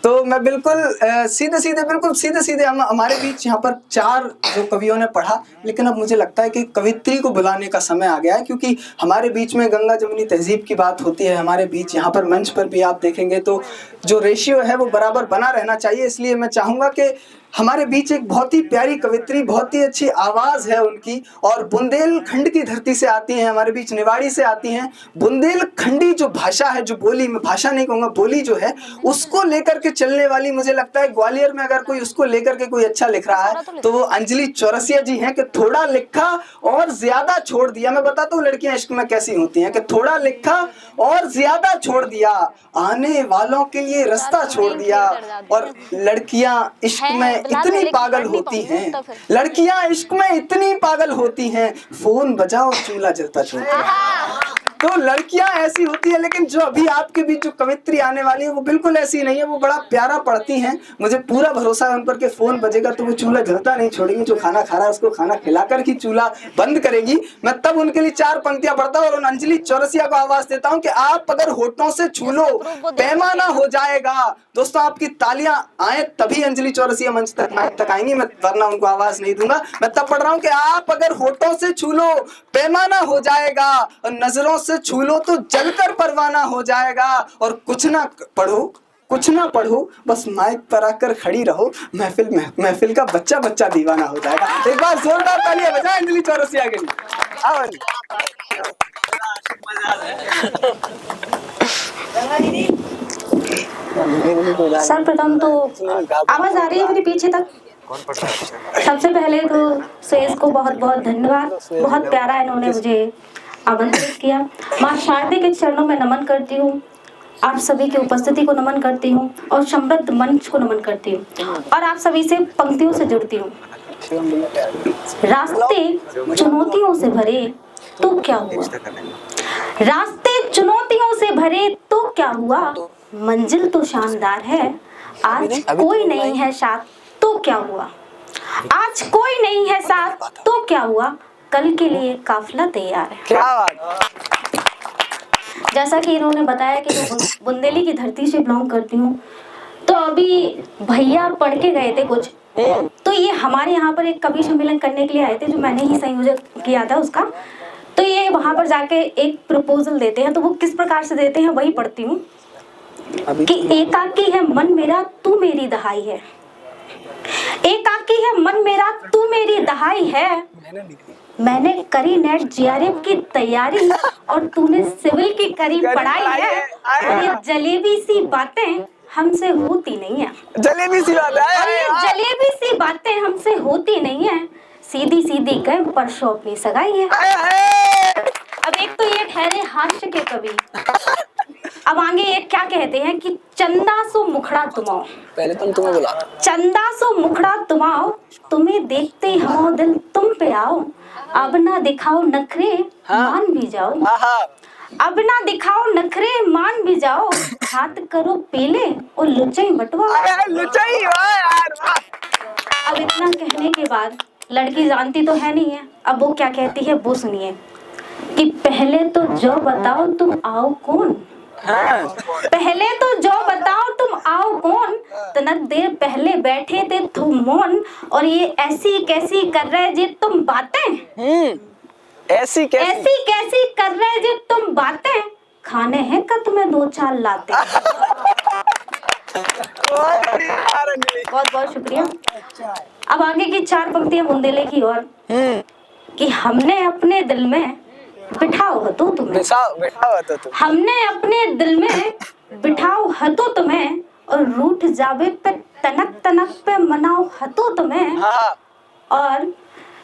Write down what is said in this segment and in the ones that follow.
तो मैं बिल्कुल सीधे सीधे हमारे बीच यहाँ पर 4 जो कवियों ने पढ़ा, लेकिन अब मुझे लगता है कि कवित्री को बुलाने का समय आ गया है, क्योंकि हमारे बीच में गंगा जमुनी तहजीब की बात होती है। हमारे बीच यहाँ पर मंच पर भी आप देखेंगे तो जो रेशियो है वो बराबर बना रहना चाहिए। इसलिए मैं चाहूँगा कि हमारे बीच एक बहुत ही प्यारी कवित्री, बहुत ही अच्छी आवाज़ है उनकी, और बुंदेलखंड की धरती से आती हैं, हमारे बीच निवाड़ी से आती हैं। बुंदेलखंडी जो भाषा है, जो बोली, मैं भाषा नहीं कहूँगा, बोली जो है, उसको लेकर के चलने वाली, मुझे लगता है ग्वालियर में अगर कोई उसको लेकर के कोई अच्छा लिख रहा है तो वो अंजलि चौरसिया जी हैं, कि थोड़ा लिखा और ज्यादा छोड़ दिया। मैं बताता हूँ लड़कियां इश्क में कैसी होती हैं, कि थोड़ा लिखा और ज्यादा छोड़ दिया, आने वालों के लिए रास्ता छोड़ दिया। और लड़कियां इश्क में इतनी पागल होती हैं, लड़कियां इश्क में इतनी पागल होती हैं, फोन बजाओ चूल्हा जलता छोड़ती। तो लड़कियां ऐसी होती है, लेकिन जो अभी आपके बीच जो कवित्री आने वाली है वो बिल्कुल ऐसी नहीं है। वो बड़ा प्यारा पढ़ती हैं, मुझे पूरा भरोसा है उन पर कि फोन बजेगा तो वो चूल्हा जलता नहीं छोड़ेगी। जो खाना खा रहा है उसको खाना खिलाकर ही चूल्हा बंद करेगी। मैं तब उनके लिए 4 पंक्तियां पढ़ता हूँ और उन अंजलि चौरसिया को आवाज देता हूँ कि आप अगर होठों से छू लो पैमाना हो जाएगा। दोस्तों आपकी तालियां आए तभी अंजलि चौरसिया मंच तक आएंगी, मैं वरना उनको आवाज नहीं दूंगा। मैं तब पढ़ रहा हूँ कि आप अगर होठों से छू लो पैमाना हो जाएगा, और नजरों से छू लो तो जलकर परवाना हो जाएगा। और कुछ ना पढ़ो, बस माइक पर आकर खड़ी रहो, महफिल का बच्चा बच्चा दीवाना हो जाएगा। एक बार जोरदार तालियां बजाएं अंजलि चौरसिया के लिए। आओ सर्वप्रथम तो आवाज आ रही है मेरे पीछे तक? सबसे पहले तो सेज को बहुत बहुत धन्यवाद, बहुत प्यारा इन्होंने मुझे आमंत्रित किया। माँ शारदे के चरणों में नमन करती हूँ, आप सभी की उपस्थिति को नमन करती हूँ और समृद्ध मंच को नमन करती हूँ, और आप सभी से पंक्तियों से जुड़ती हूँ। रास्ते चुनौतियों से भरे तो क्या हुआ, रास्ते चुनौतियों से भरे तो क्या हुआ, मंजिल तो शानदार है, आज कोई नहीं है साथ तो क्या हुआ, आज कोई नहीं है साथ तो क्या हुआ, कल के लिए काफिला तैयार है। क्या बात। जैसा कि इन्होंने बताया कि मैं बुंदेली की धरती से बिलोंग करती हूँ, तो अभी भैया पढ़ के गए थे कुछ, तो ये हमारे यहाँ पर एक कवि सम्मेलन करने के लिए आए थे, जो मैंने ही संयोजक किया था उसका। तो ये वहाँ पर जाके एक प्रपोजल देते हैं, तो वो किस प्रकार से देते हैं वही पढ़ती हूँ कि एकाकी है मन मेरा तू मेरी दहाई है, एकाकी है मन मेरा तू मेरी दहाई है, मैंने करी नेट जीआरएफ की तैयारी और तूने सिविल की करी पढ़ाई है, और ये जलेबी सी बातें हमसे होती नहीं है, जलेबी सी बात है, और ये जलेबी सी बातें हमसे होती नहीं है, सीधी सीधी कह परसों अपनी सगाई है। अब एक तो ये ठहरे हास्य के कवि, अब आगे ये क्या कहते हैं कि चंदा सो मुखड़ा तुमाओ, पहले तुम्हें बोला, चंदा सो मुखड़ा तुमाओ, तुम्हें देखते ही हमारा दिल तुम पे आओ, अब ना दिखाओ नखरे मान भी जाओ, अब ना दिखाओ नखरे मान भी जाओ, हाथ करो पीले और लुचाई बटवा। अब इतना कहने के बाद लड़की जानती तो है नहीं है, अब वो क्या कहती है वो सुनिए कि पहले तो जो बताओ तुम आओ कौन, पहले तो जो बताओ तुम आओ कौन, तनक देर पहले बैठे थे तुम मौन, और ये ऐसी कैसी कर रहे जी तुम बातें, ऐसी कैसी कर रहे जी तुम बातें, खाने हैं का तुम्हें 2 4 लाते। बहुत बहुत शुक्रिया। अब आगे की 4 पंक्तियां बुंदेले की ओर कि हमने अपने दिल में बिठाओ हतो तुम्हें, हमने अपने दिल में बिठाओ हतो तुम्हें, और रूठ जावे पे तनक तनक पे मनाओ हतो तुम्हें, और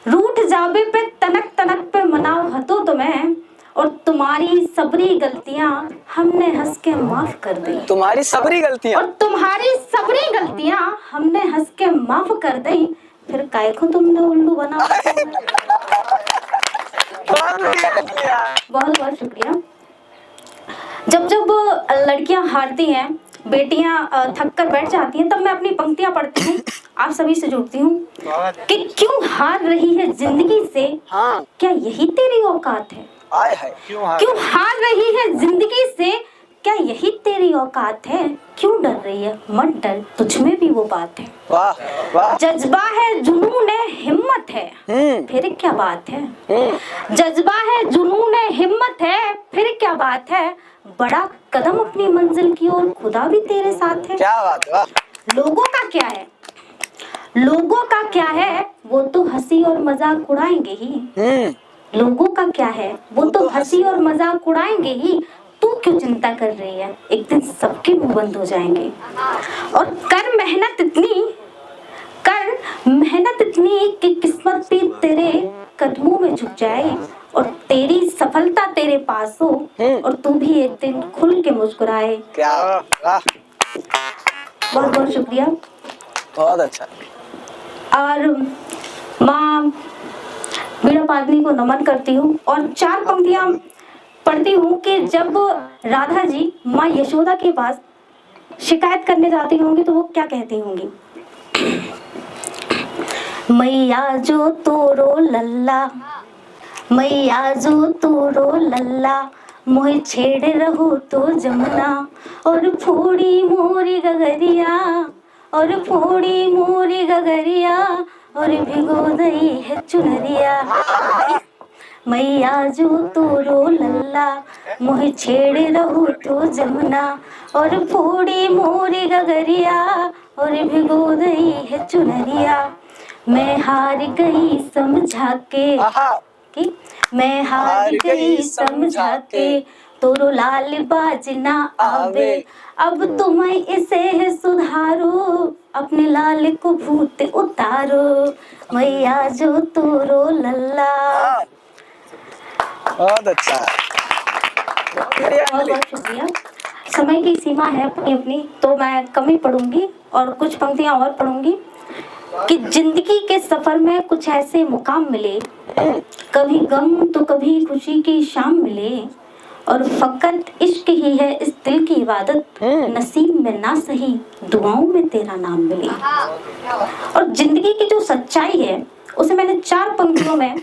रूठ जावे पे तनक तनक पे मनाओ हतो तुम्हें, और तुम्हारी सबरी गलतियां हमने हंस के माफ कर दी, तुम्हारी सबरी गलतियां, और तुम्हारी सबरी गलतियां हमने हंस के माफ कर दी, फिर काहे को तुमने उल्लू बना। बहुत बहुत शुक्रिया। जब जब लड़कियां हारती हैं, बेटियां थक कर बैठ जाती हैं, तब मैं अपनी पंक्तियां पढ़ती हूँ, आप सभी से जुड़ती हूँ कि क्यों हार रही है जिंदगी से, क्या यही तेरी औकात है, क्यों हार रही है जिंदगी से, क्या यही तेरी औकात है? क्यों डर रही है? मत डर, तुझ में भी वो बात है। वाह वाह। जज्बा है, जुनून है, हिम्मत है, फिर क्या बात है? जज्बा है, जुनून है, हिम्मत है, फिर क्या बात है? बड़ा कदम अपनी मंजिल की ओर, खुदा भी तेरे साथ है। क्या बात है, वाह। लोगों का क्या है? लोगों का क्या है? वो तो हंसी और मजाक उड़ाएंगे ही। लोगों का क्या है? वो तो हंसी और मजाक उड़ाएंगे ही। तू क्यों चिंता कर रही है? एक दिन सबके मुंह बंद हो जाएंगे। और कर मेहनत इतनी कि किस्मत भी तेरे कदमों में झुक जाए और तेरी सफलता तेरे पास हो और तू भी एक दिन खुल के मुस्कुराए। क्या वाह। बहुत बहुत शुक्रिया। बहुत अच्छा। और माँ वीणा पादनी को नमन करती हूँ और 4 पंक्तियाँ पढ़ती हूँ कि जब राधा जी माँ यशोदा के पास शिकायत करने जाती होंगी तो वो क्या कहती होंगी। मैया जो तोरो लल्ला, मैया जो तोरो लल्ला, मोहे छेड़ रहो तो जमुना और फोड़ी मोरी गगरिया, और फोड़ी मोरी गगरिया और भिगो दई है चुनरिया। मैया जो तोरो लल्ला, मोहे छेड़ रहो तो जमुना और फोड़ी मोरी गगरिया और भिगो दई है चुनरिया। मैं हार गई समझा के कि मैं हार गई समझा के, तोरो लाल बाज ना आवे, अब तुम इसे सुधारो, अपने लाल को भूत उतारो, मैया जो तोरो लल्ला। बहुत अच्छा। बहुत बहुत शुक्रिया। समय की सीमा है अपनी अपनी, तो मैं कम ही पढ़ूंगी और कुछ पंक्तियां और पढ़ूंगी कि जिंदगी के सफर में कुछ ऐसे मुकाम मिले, कभी गम तो कभी खुशी की शाम मिले, और फकत इश्क ही है इस दिल की इबादत, नसीब में ना सही दुआओं में तेरा नाम मिले। और जिंदगी की जो सच्चाई है उसे मैंने 4 पंक्तियों में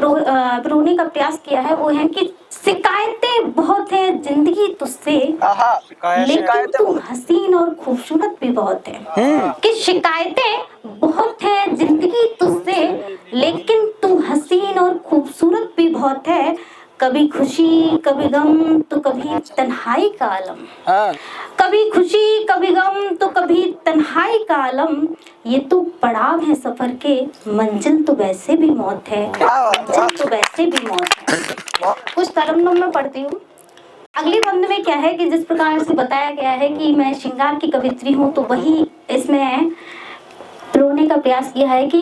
प्रोने का प्रयास किया है। वो है कि शिकायतें बहुत है जिंदगी तुझसे, लेकिन तू हसीन और खूबसूरत भी बहुत है। कि शिकायतें बहुत है जिंदगी तुझसे, लेकिन तू हसीन और खूबसूरत भी बहुत है। कभी खुशी कभी गम तो कभी तन्हाई का आलम, कभी खुशी कभी गम तो कभी तन्हाई का आलम, ये तो पड़ाव है सफर के, मंजिल तो वैसे भी मौत है, मंजिल तो वैसे भी मौत है। कुछ तरन्नुम में पढ़ती हूँ। अगले बंद में क्या है कि जिस प्रकार से बताया गया है कि मैं श्रृंगार की कवित्री हूँ, तो वही इसमें रोने का प्रयास किया है कि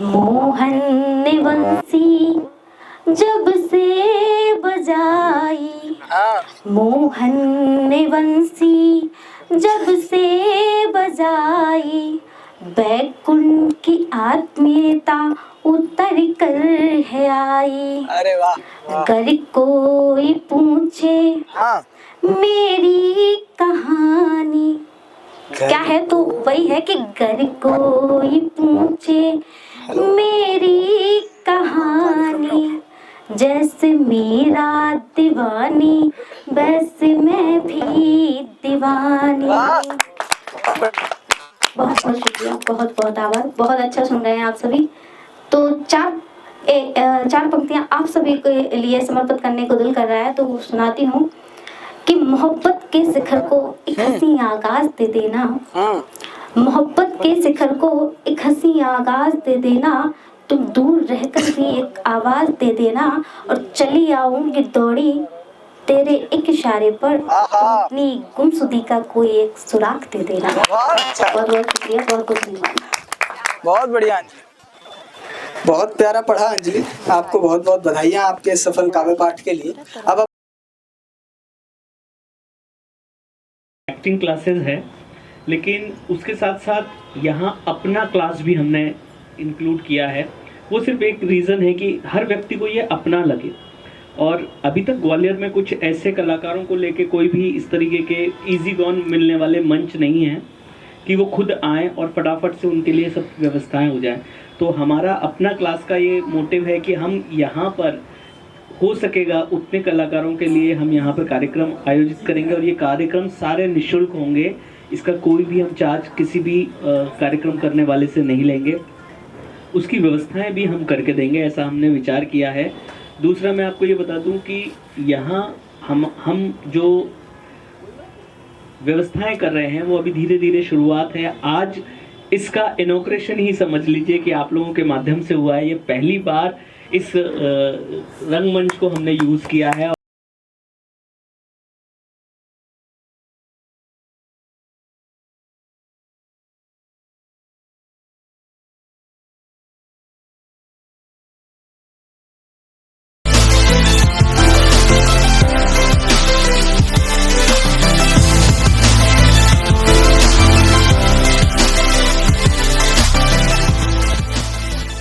मोहन ने बंसी जब से बजाई, मोहन ने बंसी जब से बजाई, बैकुंठ की आत्मीयता उतर कर है आई। अरे वाह। अगर कोई पूछे मेरी कहानी, क्या है तो वही है कि अगर कोई पूछे मेरी कहानी, जैसे मेरा दीवानी वैसे मैं भी दीवानी। बहुत बहुत शुक्रिया, बहुत बहुत आभार। बहुत अच्छा सुन रहे हैं आप सभी। तो 4 पंक्तियां आप सभी के लिए समर्पित करने को दिल कर रहा है, तो सुनाती हूँ कि मोहब्बत के शिखर को एक हंसी आगाज दे देना, मोहब्बत के शिखर को एक हंसी आगाज दे देना, तुम दूर रहकर भी एक आवाज दे देना, और चली आऊंगी दौड़ी तेरे एक इशारे पर, अपनी गुमशुदगी का कोई एक सुराग दे देना। बहुत बहुत शुक्रिया, बहुत बहुत धन्यवाद। बहुत बढ़िया, बहुत प्यारा पढ़ा अंजलि, आपको बहुत बहुत बधाइयाँ आपके सफल काव्य पाठ के लिए। अब एक्टिंग क्लासेस है, लेकिन उसके साथ साथ यहाँ अपना क्लास भी हमने इंक्लूड किया है। वो सिर्फ एक रीज़न है कि हर व्यक्ति को ये अपना लगे, और अभी तक ग्वालियर में कुछ ऐसे कलाकारों को लेके कोई भी इस तरीके के इजी गॉन मिलने वाले मंच नहीं हैं कि वो खुद आएँ और फटाफट से उनके लिए सब व्यवस्थाएं हो जाएं। तो हमारा अपना क्लास का ये मोटिव है कि हम यहाँ पर हो सकेगा उतने कलाकारों के लिए हम यहाँ पर कार्यक्रम आयोजित करेंगे और ये कार्यक्रम सारे निःशुल्क होंगे। इसका कोई भी हम चार्ज किसी भी कार्यक्रम करने वाले से नहीं लेंगे। उसकी व्यवस्थाएं भी हम करके देंगे, ऐसा हमने विचार किया है। दूसरा मैं आपको ये बता दूं कि यहाँ हम जो व्यवस्थाएं कर रहे हैं वो अभी धीरे धीरे शुरुआत है। आज इसका इनॉग्रेशन ही समझ लीजिए कि आप लोगों के माध्यम से हुआ है। ये पहली बार इस रंगमंच को हमने यूज़ किया है।